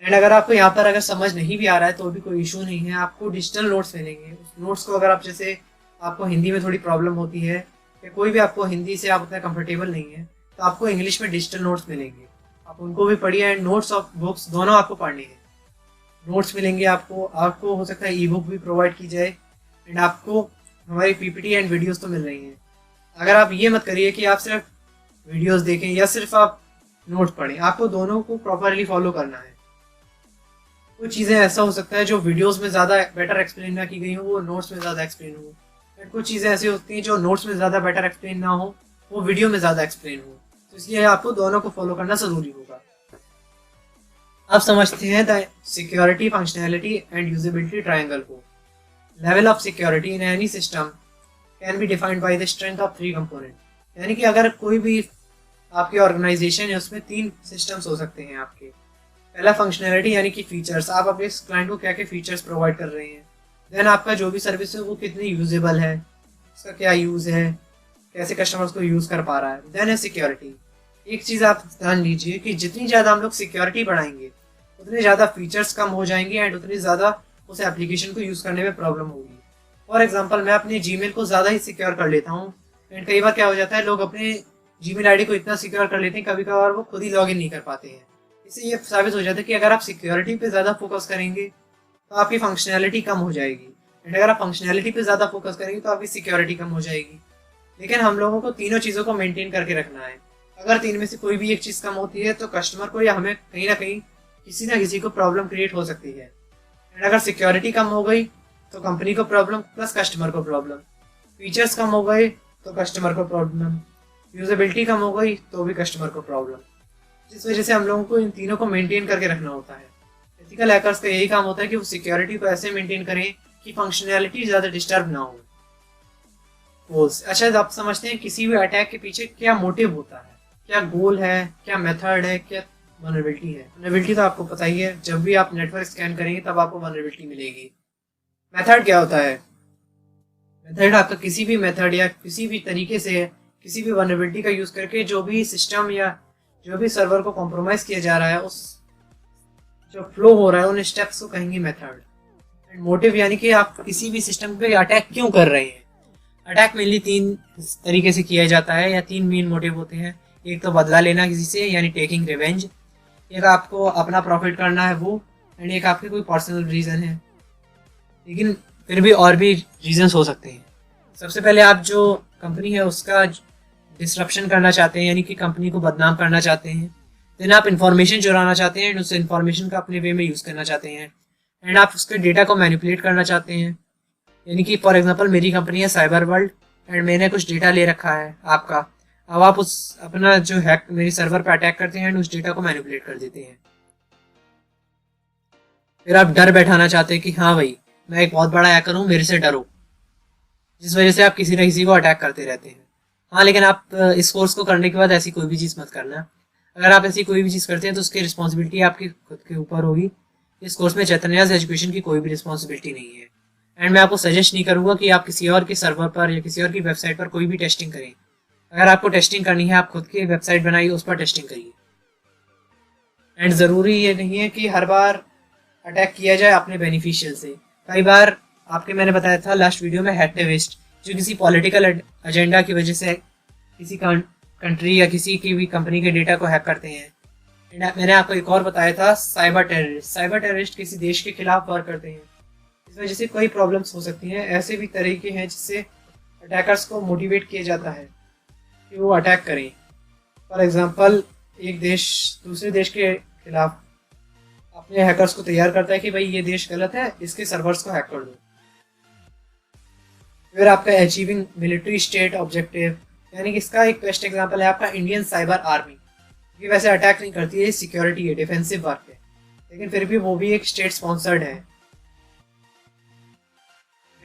एंड अगर आपको यहाँ पर अगर समझ नहीं भी आ रहा है तो भी कोई इशू नहीं है, आपको डिजिटल नोट्स मिलेंगे। उस नोट्स को अगर आप जैसे आपको हिंदी में थोड़ी प्रॉब्लम होती है या कोई भी आपको हिंदी से आप उतना कंफर्टेबल नहीं है तो आपको इंग्लिश में डिजिटल नोट्स मिलेंगे, आप उनको भी पढ़िए एंड नोट्स ऑफ बुक्स दोनों आपको पढ़नी है। नोट्स मिलेंगे आपको हो सकता है ई बुक भी प्रोवाइड की जाए, एंड आपको हमारी पीपीटी एंड वीडियोस तो मिल रही हैं। अगर आप ये मत करिए कि आप सिर्फ वीडियोस देखें या सिर्फ आप नोट्स पढ़ें, आपको दोनों को प्रॉपरली फॉलो करना है। कुछ चीज़ें ऐसा हो सकता है जो वीडियोस में ज़्यादा बेटर एक्सप्लेन ना की गई हो वो नोट्स में ज़्यादा एक्सप्लेन हो, एंड कुछ चीज़ें ऐसी होती हैं जो नोट्स में ज़्यादा बेटर एक्सप्लेन ना हो, वो वीडियो में ज़्यादा एक्सप्लेन हो, तो इसलिए आपको दोनों को फॉलो करना ज़रूरी होगा। अब समझते हैं the security, functionality and usability triangle को। Level of security in any system can be defined by the strength of 3 component. यानी कि अगर कोई भी आपकी ऑर्गेनाइजेशन है उसमें 3 सिस्टम्स हो सकते हैं आपके। पहला फंक्शनैलिटी यानी कि फीचर्स, आप अपने क्लाइंट को क्या क्या फीचर्स प्रोवाइड कर रहे हैं। देन आपका जो भी सर्विस है वो कितनी यूजेबल है, उसका क्या यूज़ है, कैसे कस्टमर्स को यूज़ कर पा रहा है। देन है सिक्योरिटी। एक चीज़ आप ध्यान लीजिए कि जितनी ज़्यादा हम लोग सिक्योरिटी बढ़ाएंगे उतने ज़्यादा फीचर्स कम हो जाएंगे एंड उतनी ज़्यादा उस एप्लीकेशन को यूज़ करने में प्रॉब्लम होगी। फॉर एग्जांपल, मैं अपने जीमेल को ज़्यादा ही सिक्योर कर लेता हूँ एंड कई बार क्या हो जाता है, लोग अपने जीमेल आईडी को इतना सिक्योर कर लेते हैं कभी कभार वो खुद ही लॉगिन नहीं कर पाते हैं। इससे ये साबित हो जाता है कि अगर आप सिक्योरिटी पे ज़्यादा फोकस करेंगे तो आपकी फंक्शनैलिटी कम हो जाएगी, एंड अगर आप फंक्शनैलिटी पे ज़्यादा फोकस करेंगे तो आपकी सिक्योरिटी कम हो जाएगी। लेकिन हम लोगों को तीनों चीज़ों को मेंटेन करके रखना है। अगर तीन में से कोई भी एक चीज़ कम होती है तो कस्टमर को या हमें कहीं ना कहीं किसी ना किसी को प्रॉब्लम क्रिएट हो सकती है। एंड अगर सिक्योरिटी कम हो गई तो कंपनी को प्रॉब्लम प्लस कस्टमर को प्रॉब्लम, फीचर्स कम हो गए तो कस्टमर को प्रॉब्लम, यूजेबिलिटी कम हो गई तो भी कस्टमर को प्रॉब्लम। जिस वजह से हम लोगों को इन तीनों को मेंटेन करके रखना होता है। एथिकल हैकर्स का यही काम होता है कि वो सिक्योरिटी को ऐसे मेंटेन करें कि फंक्शनैलिटी ज़्यादा डिस्टर्ब ना हो। गोल्स, अच्छा आप समझते हैं किसी भी अटैक के पीछे क्या मोटिव होता है, क्या गोल है, क्या मेथड है, क्या वनरेबिलिटी है। वनरेबिलिटी तो आपको पता ही है, जब भी आप नेटवर्क स्कैन करेंगे तब आपको वनरेबिलिटी मिलेगी। मेथड क्या होता है, मेथड आपका किसी भी मेथड या किसी भी तरीके से किसी भी वनरेबिलिटी का यूज़ करके जो भी सिस्टम या जो भी सर्वर को कॉम्प्रोमाइज़ किया जा रहा है, उस जो फ्लो हो रहा है उन स्टेप्स को कहेंगे मेथड। एंड मोटिव यानी कि आप किसी भी सिस्टम पे अटैक क्यों कर रहे हैं। अटैक मेनली 3 तरीके से किया जाता है या 3 मेन मोटिव होते हैं। एक तो बदला लेना किसी से यानी टेकिंग रिवेंज, एक आपको अपना प्रॉफिट करना है वो, एंड एक आपके कोई पर्सनल रीज़न है। लेकिन फिर भी और भी रीजंस हो सकते हैं। सबसे पहले आप जो कंपनी है उसका डिसरप्शन करना चाहते हैं यानी कि कंपनी को बदनाम करना चाहते हैं। देन आप इंफॉर्मेशन चुराना चाहते हैं एंड उस इंफॉर्मेशन का अपने वे में यूज़ करना चाहते हैं। एंड आप उसके डेटा को मैनिपुलेट करना चाहते हैं, यानी कि फॉर एग्जांपल मेरी कंपनी है साइबर वर्ल्ड एंड मैंने कुछ डेटा ले रखा है आपका। अब आप उस अपना जो हैक मेरी सर्वर पर अटैक करते हैं एंड उस डेटा को मैनिपुलेट कर देते हैं। फिर आप डर बैठाना चाहते हैं कि हाँ भाई मैं एक बहुत बड़ा हैकर हूँ, मेरे से डरो, जिस वजह से आप किसी न किसी को अटैक करते रहते हैं। हाँ, लेकिन आप इस कोर्स को करने के बाद ऐसी कोई भी चीज़ मत करना। अगर आप ऐसी कोई भी चीज़ करते हैं तो उसकी रिस्पॉन्सिबिलिटी आपकी खुद के ऊपर होगी। इस कोर्स में चैतन्यास एजुकेशन की कोई भी रिस्पॉन्सिबिलिटी नहीं है। एंड मैं आपको सजेस्ट नहीं करूँगा कि आप किसी और के सर्वर पर या किसी और की वेबसाइट पर कोई भी टेस्टिंग करें। अगर आपको टेस्टिंग करनी है आप खुद की वेबसाइट बनाइए, उस पर टेस्टिंग करिए। एंड ज़रूरी ये नहीं है कि हर बार अटैक किया जाए अपने बेनिफिशियल से। कई बार आपके मैंने बताया था लास्ट वीडियो में हैकटिविस्ट जो किसी पॉलिटिकल एजेंडा की वजह से किसी कंट्री या किसी की भी कंपनी के डेटा को हैक करते हैं। मैंने आपको एक और बताया था साइबर टेररिस्ट। साइबर टेररिस्ट किसी देश के खिलाफ वार करते हैं, इस वजह से कई प्रॉब्लम्स हो सकती हैं। ऐसे भी तरीके हैं जिससे अटैकर्स को मोटिवेट किया जाता है कि वो अटैक करें। फॉर एग्जांपल, एक देश दूसरे देश के खिलाफ अपने हैकर्स को तैयार करता है कि भाई ये देश गलत है, इसके सर्वर्स को हैक कर दो। फिर आपका अचीविंग मिलिट्री स्टेट ऑब्जेक्टिव, यानी कि इसका एक बेस्ट एग्जांपल है आपका इंडियन साइबर आर्मी। ये वैसे अटैक नहीं करती है, सिक्योरिटी है, डिफेंसिव वर्क है, लेकिन फिर भी वो भी एक स्टेट स्पॉन्सर्ड है।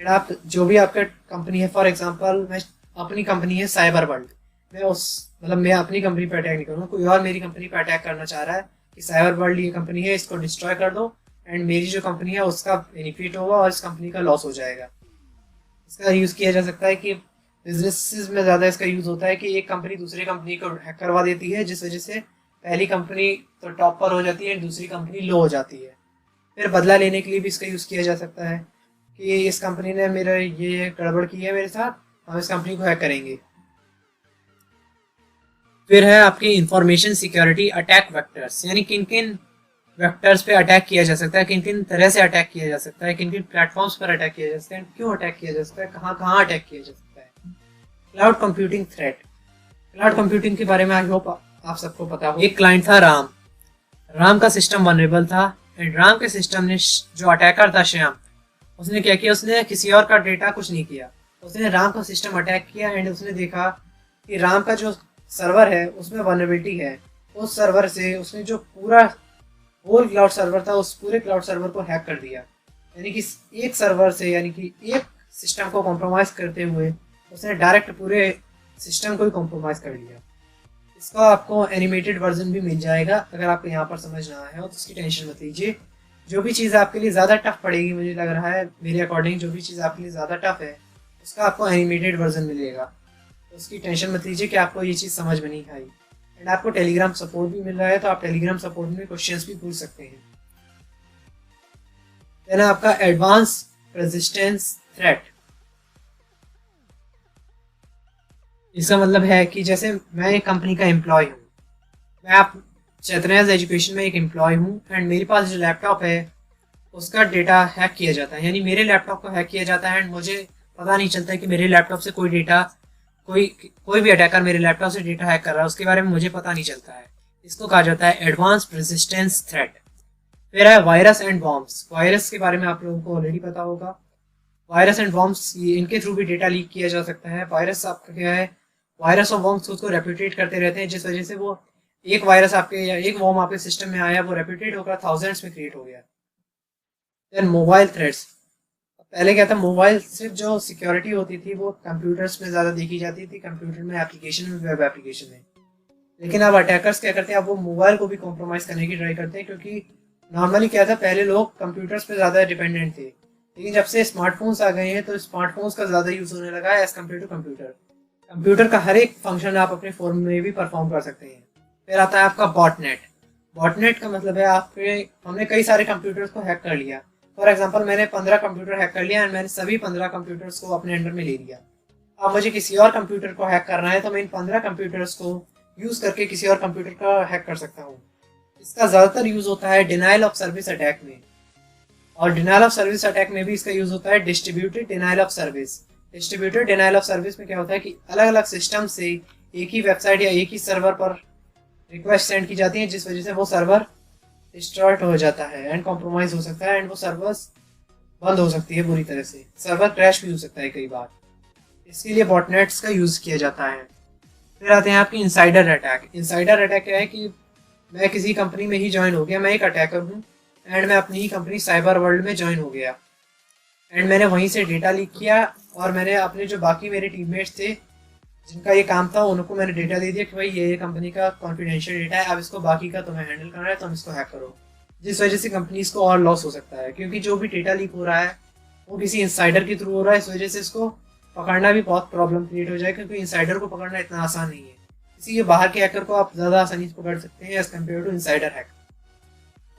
एंड आप जो भी आपका कंपनी है, फॉर एग्जांपल मैं अपनी कंपनी है साइबर वर्ल्ड, मैं अपनी कंपनी पर अटैक नहीं करूँगा, कोई और मेरी कंपनी पर अटैक करना चाह रहा है कि साइबर वर्ल्ड ये कंपनी है, इसको डिस्ट्रॉय कर दो एंड मेरी जो कंपनी है उसका बेनिफिट होगा और इस कंपनी का लॉस हो जाएगा। इसका यूज़ किया जा सकता है कि बिजनेस में ज़्यादा इसका यूज़ होता है कि एक कंपनी दूसरी कंपनी को हैक करवा देती है, जिस वजह से पहली कंपनी तो टॉप पर हो जाती है, दूसरी कंपनी लो हो जाती है। फिर बदला लेने के लिए भी इसका यूज़ किया जा सकता है कि इस कंपनी ने मेरा ये गड़बड़ की है मेरे साथ, हम इस कंपनी को हैक करेंगे। फिर है आपकी इंफॉर्मेशन सिक्योरिटी अटैक वेक्टर्स, यानी किन किन वेक्टर्स पे अटैक किया जा सकता है, किन किन तरह से अटैक किया जा सकता है, किन किन प्लेटफॉर्म्स पर अटैक किया जा सकता है, क्यों अटैक किया जा सकता है, कहाँ कहाँ अटैक किया जा सकता है। Cloud computing threat, cloud computing के बारे में आई होप आप सबको पता हो। एक क्लाइंट था राम का सिस्टम वनरेबल था एंड राम के सिस्टम ने जो अटैकर था श्याम, उसने क्या किया, उसने किसी और का डेटा कुछ नहीं किया, उसने राम का सिस्टम अटैक किया एंड उसने देखा कि राम का जो सर्वर है उसमें वनरेबिलिटी है। उस सर्वर से उसने जो पूरा होल क्लाउड सर्वर था उस पूरे क्लाउड सर्वर को हैक कर दिया। यानी कि एक सर्वर से, यानी कि एक सिस्टम को कॉम्प्रोमाइज़ करते हुए उसने डायरेक्ट पूरे सिस्टम को ही कॉम्प्रोमाइज़ कर लिया। इसका आपको एनिमेटेड वर्जन भी मिल जाएगा। अगर आपको यहाँ पर समझ ना आया हो तो उसकी टेंशन मत लीजिए। जो भी चीज़ आपके लिए ज़्यादा टफ पड़ेगी, मुझे लग रहा है मेरे अकॉर्डिंग जो भी चीज़ आपके लिए ज़्यादा टफ है उसका आपको एनिमेटेड वर्जन मिलेगा। तो उसकी टेंशन मत लीजिए कि आपको ये चीज़ समझ में नहीं आई। एंड आपको टेलीग्राम सपोर्ट भी मिल रहा है, तो आप टेलीग्राम सपोर्ट में क्वेश्चंस भी पूछ सकते हैं। देन आपका एडवांस रेजिस्टेंस थ्रेट। इसका मतलब है कि जैसे मैं एक कंपनी का एम्प्लॉय हूँ, मैं आप चैतन्याज एजुकेशन में एक एम्प्लॉय हूँ एंड मेरे पास जो लैपटॉप है उसका डेटा हैक किया जाता है, यानी मेरे लैपटॉप को हैक किया जाता है एंड मुझे पता नहीं चलता है कि मेरे लैपटॉप से कोई डेटा, कोई भी अटैकर मेरे लैपटॉप से डेटा हैक कर रहा है, उसके बारे में मुझे पता नहीं चलता है। इसको कहा जाता है एडवांस रेजिस्टेंस थ्रेट। फिर है वायरस एंड बॉम्ब्स। वायरस के बारे में आप लोगों को ऑलरेडी पता होगा। वायरस एंड बॉम्ब्स इनके थ्रू भी डेटा लीक किया जा सकता है। वायरस आपका क्या है, वायरस और बॉम्ब्स उसको रेप्यूटेट करते रहते हैं, जिस वजह से वो एक वायरस आपके या एक बॉम्ब आपके सिस्टम में आया, वो रेप्यूटेट होकर थाउजेंड्स में क्रिएट हो गया। Then mobile threats. पहले क्या था, मोबाइल सिर्फ जो सिक्योरिटी होती थी वो कंप्यूटर्स में ज़्यादा देखी जाती थी, कंप्यूटर में, एप्लीकेशन में, वेब एप्लीकेशन में। लेकिन अब अटैकर्स क्या करते हैं, अब वो मोबाइल को भी कॉम्प्रोमाइज़ करने की ट्राई करते हैं, क्योंकि नॉर्मली क्या था, पहले लोग कंप्यूटर्स पे ज़्यादा डिपेंडेंट थे, लेकिन जब से स्मार्टफोन्स आ गए हैं तो स्मार्टफोन्स का ज़्यादा यूज़ होने लगा है as compared to computer. Computer का हर एक फंक्शन आप अपने फ़ोन में भी परफॉर्म कर सकते हैं। फिर आता है आपका बॉटनेट। बॉटनेट का मतलब है हमने कई सारे कंप्यूटर्स को हैक कर लिया। फॉर एग्जांपल मैंने 15 कंप्यूटर हैक कर लिया एंड मैंने सभी 15 कंप्यूटर्स को अपने अंडर में ले लिया। अब मुझे किसी और कंप्यूटर को हैक करना है तो मैं इन 15 कंप्यूटर्स को यूज़ करके किसी और कंप्यूटर का हैक कर सकता हूँ। इसका ज़्यादातर यूज़ होता है डिनाइल ऑफ सर्विस अटैक में, और डिनाइल ऑफ सर्विस अटैक में भी इसका यूज़ होता है distributed denial of service. Distributed denial of service में क्या होता है कि अलग अलग सिस्टम से एक ही वेबसाइट या एक ही सर्वर पर रिक्वेस्ट सेंड की जाती है, जिस वजह से वो सर्वर डिस्ट्रॉयड हो जाता है एंड कॉम्प्रोमाइज हो सकता है एंड वो सर्वर्स बंद हो सकती है बुरी तरह से, सर्वर क्रैश भी हो सकता है कई बार। इसके लिए बॉटनेट्स का यूज़ किया जाता है। फिर आते हैं आपकी इंसाइडर अटैक। इंसाइडर अटैक क्या है कि मैं किसी कंपनी में ही ज्वाइन हो गया, मैं एक अटैकर हूँ एंड मैं अपनी ही कंपनी साइबर वर्ल्ड में ज्वाइन हो गया एंड मैंने वहीं से डेटा लीक किया, और मैंने अपने जो बाकी मेरे टीममेट्स थे जिनका ये काम था उनको मैंने डेटा दे दिया कि भाई ये कंपनी का कॉन्फिडेंशियल डेटा है, अब इसको बाकी का तुम्हें हैंडल करना है, तुम इसको हैक करो। जिस वजह से कंपनीज को और लॉस हो सकता है, क्योंकि जो भी डेटा लीक हो रहा है वो किसी इंसाइडर के थ्रू हो रहा है। इस वजह से इसको पकड़ना भी बहुत प्रॉब्लम क्रिएट हो जाए, क्योंकि इंसाइडर को पकड़ना इतना आसान नहीं है। इसीलिए बाहर के हैकर को आप ज़्यादा आसानी से पकड़ सकते हैं as compare to insider hack.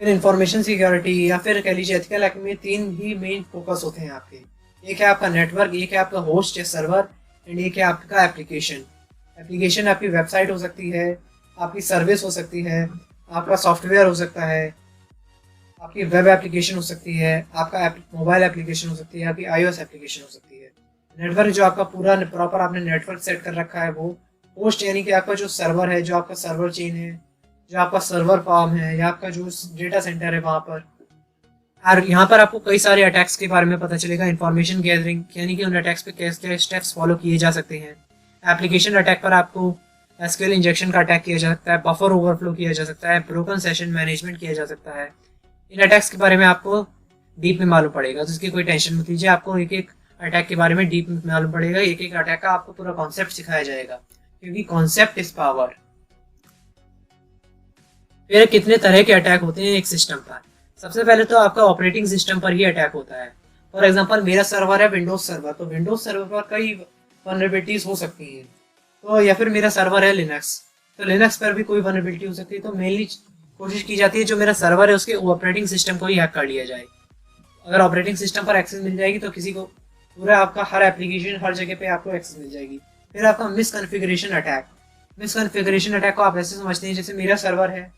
फिर इंफॉर्मेशन सिक्योरिटी या फिर कह लीजिए एथिकल हैकिंग में 3 ही मेन फोकस होते हैं आपके। एक है आपका नेटवर्क, एक है आपका होस्ट या सर्वर, एंड एक है आपका एप्लीकेशन। एप्लीकेशन आपकी वेबसाइट हो सकती है, आपकी सर्विस हो सकती है, आपका सॉफ्टवेयर हो सकता है, आपकी वेब एप्लीकेशन हो सकती है, आपका मोबाइल एप्लीकेशन हो सकती है, आपकी iOS एप्लीकेशन हो सकती है। नेटवर्क जो आपका पूरा प्रॉपर आपने नेटवर्क सेट कर रखा है वो। होस्ट यानी कि आपका जो सर्वर है, जो आपका सर्वर चेन है, जो आपका सर्वर फार्म है या आपका जो डेटा सेंटर है वहाँ पर। और यहाँ पर आपको कई सारे अटैक्स के बारे में पता चलेगा। इन्फॉर्मेशन गैदरिंग यानी कि उन अटैक्स पे कैसे स्टेप्स फॉलो किए जा सकते हैं। एप्लीकेशन अटैक पर आपको एसक्यूएल इंजेक्शन का अटैक किया जा सकता है, बफर ओवरफ्लो किया जा सकता है, ब्रोकन सेशन मैनेजमेंट किया जा सकता है। इन अटैक्स के बारे में आपको डीप में मालूम पड़ेगा, तो इसकी कोई टेंशन मत लीजिए। आपको एक एक अटैक के बारे में डीप में मालूम पड़ेगा, एक एक अटैक का आपको पूरा कॉन्सेप्ट सिखाया जाएगा, क्योंकि कॉन्सेप्ट इज पावर। फिर कितने तरह के अटैक होते हैं एक सिस्टम पर। सबसे पहले तो आपका ऑपरेटिंग सिस्टम पर ही अटैक होता है। फॉर एग्जांपल मेरा सर्वर है विंडोज सर्वर, तो विंडोज सर्वर पर कई वनरेबिलिटीज हो सकती हैं। तो या फिर मेरा सर्वर है लिनक्स, तो लिनक्स पर भी कोई वनरेबिलिटी हो सकती है। तो मेनली कोशिश की जाती है जो मेरा सर्वर है उसके ऑपरेटिंग सिस्टम को ही हैक कर लिया जाए। अगर ऑपरेटिंग सिस्टम पर एक्सेस मिल जाएगी तो किसी को पूरा आपका हर एप्लीकेशन हर जगह पे आपको एक्सेस मिल जाएगी। फिर आपका मिसकॉन्फ़िगरेशन अटैक। मिसकॉन्फ़िगरेशन अटैक को आप ऐसे समझते हैं जैसे मेरा सर्वर है,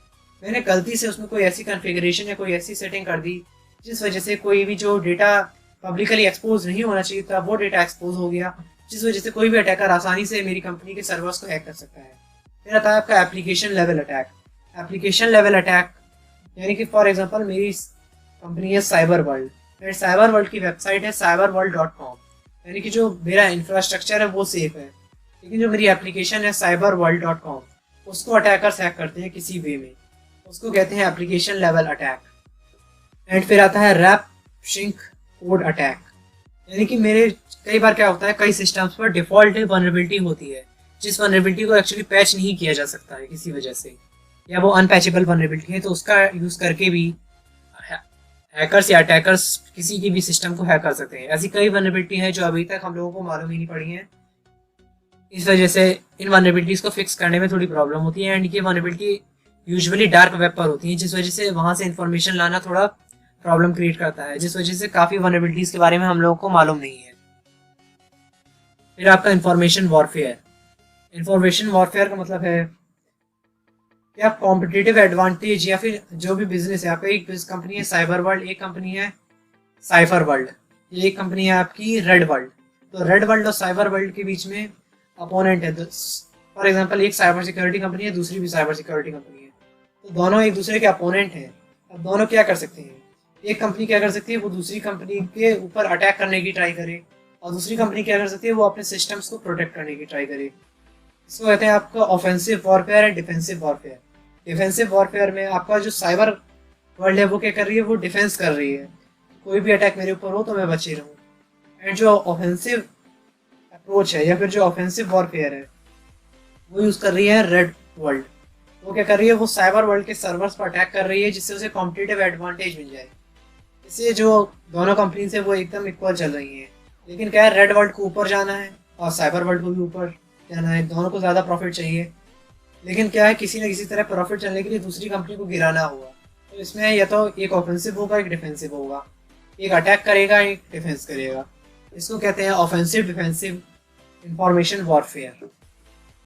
मैंने गलती से उसमें कोई ऐसी कॉन्फ़िगरेशन या कोई ऐसी सेटिंग कर दी जिस वजह से कोई भी जो डेटा पब्लिकली एक्सपोज नहीं होना चाहिए था वो डेटा एक्सपोज हो गया, जिस वजह से कोई भी अटैकर आसानी से मेरी कंपनी के सर्वर्स को हैक कर सकता है। फिर आता है आपका application level attack. Application level attack यानी कि फॉर एग्जांपल मेरी कंपनी है साइबर वर्ल्ड, मेरी साइबर वर्ल्ड की वेबसाइट है cyberworld.com। यानी कि जो मेरा इंफ्रास्ट्रक्चर है वो सेफ है, लेकिन जो मेरी एप्लीकेशन है cyberworld.com उसको अटैकर्स हैक करते हैं किसी वे में, उसको कहते हैं एप्लीकेशन लेवल अटैक। एंड फिर आता है रैप शिंक कोड अटैक, यानी कि मेरे कई बार क्या होता है, कई सिस्टम्स पर डिफॉल्ट वनरेबिलिटी होती है जिस वनरेबिलिटी को एक्चुअली पैच नहीं किया जा सकता है किसी वजह से, या वो अनपैचेबल वनरेबिलिटी है, तो उसका यूज़ करके भी हैकर्स या अटैकर्स किसी की भी सिस्टम को हैक कर सकते हैं। ऐसी कई वनरेबिलिटी हैं जो अभी तक हम लोगों को मालूम ही नहीं पड़ी हैं। इस वजह से इन वनरेबिलिटीज़ को फिक्स करने में थोड़ी प्रॉब्लम होती है, एंड ये वनरेबिलिटी यूजुअली डार्क वेब पर होती है, जिस वजह से वहाँ से इंफॉर्मेशन लाना थोड़ा प्रॉब्लम क्रिएट करता है, जिस वजह से काफ़ी वनरेबिलिटीज़ के बारे में हम लोगों को मालूम नहीं है। फिर आपका इंफॉर्मेशन वॉरफेयर। इंफॉर्मेशन वॉरफेयर का मतलब है कि आप कॉम्पिटिटिव एडवांटेज या फिर जो भी बिजनेस है, आपका एक कंपनी है साइबर वर्ल्ड, एक कंपनी है साइफर वर्ल्ड, ये एक कंपनी है आपकी रेड वर्ल्ड। तो रेड वर्ल्ड और साइबर वर्ल्ड के बीच में अपोनेंट है। फॉर एग्जांपल एक साइबर सिक्योरिटी कंपनी है, दूसरी भी साइबर सिक्योरिटी कंपनी है, तो दोनों एक दूसरे के अपोनेंट हैं। अब दोनों क्या कर सकते हैं, एक कंपनी क्या कर सकती है, वो दूसरी कंपनी के ऊपर अटैक करने की ट्राई करे, और दूसरी कंपनी क्या कर सकती है, वो अपने सिस्टम्स को प्रोटेक्ट करने की ट्राई करे। इसको कहते हैं आपका offensive warfare and defensive warfare. Defensive warfare में आपका जो साइबर वर्ल्ड है वो क्या कर रही है, वो डिफेंस कर रही है, कोई भी अटैक मेरे ऊपर हो तो मैं बचे रहूँ। एंड जो ऑफेंसिव अप्रोच है या फिर जो ऑफेंसिव वॉरफेयर है वो यूज़ कर रही है रेड वर्ल्ड। वो क्या कर रही है, वो साइबर वर्ल्ड के सर्वर्स पर अटैक कर रही है जिससे उसे कॉम्पिटिटिव एडवांटेज मिल जाए। इससे जो दोनों कंपनीज है वो एकदम इक्वल चल रही हैं, लेकिन क्या है, रेड वर्ल्ड को ऊपर जाना है और साइबर वर्ल्ड को भी ऊपर जाना है, दोनों को ज़्यादा प्रॉफिट चाहिए। लेकिन क्या है, किसी न किसी तरह प्रॉफिट चलने के लिए दूसरी कंपनी को गिराना होगा। तो इसमें या तो एक ऑफेंसिव होगा, एक डिफेंसिव होगा, एक अटैक करेगा, एक डिफेंस करेगा। इसको कहते हैं ऑफेंसिव डिफेंसिव इंफॉर्मेशन वॉरफेयर।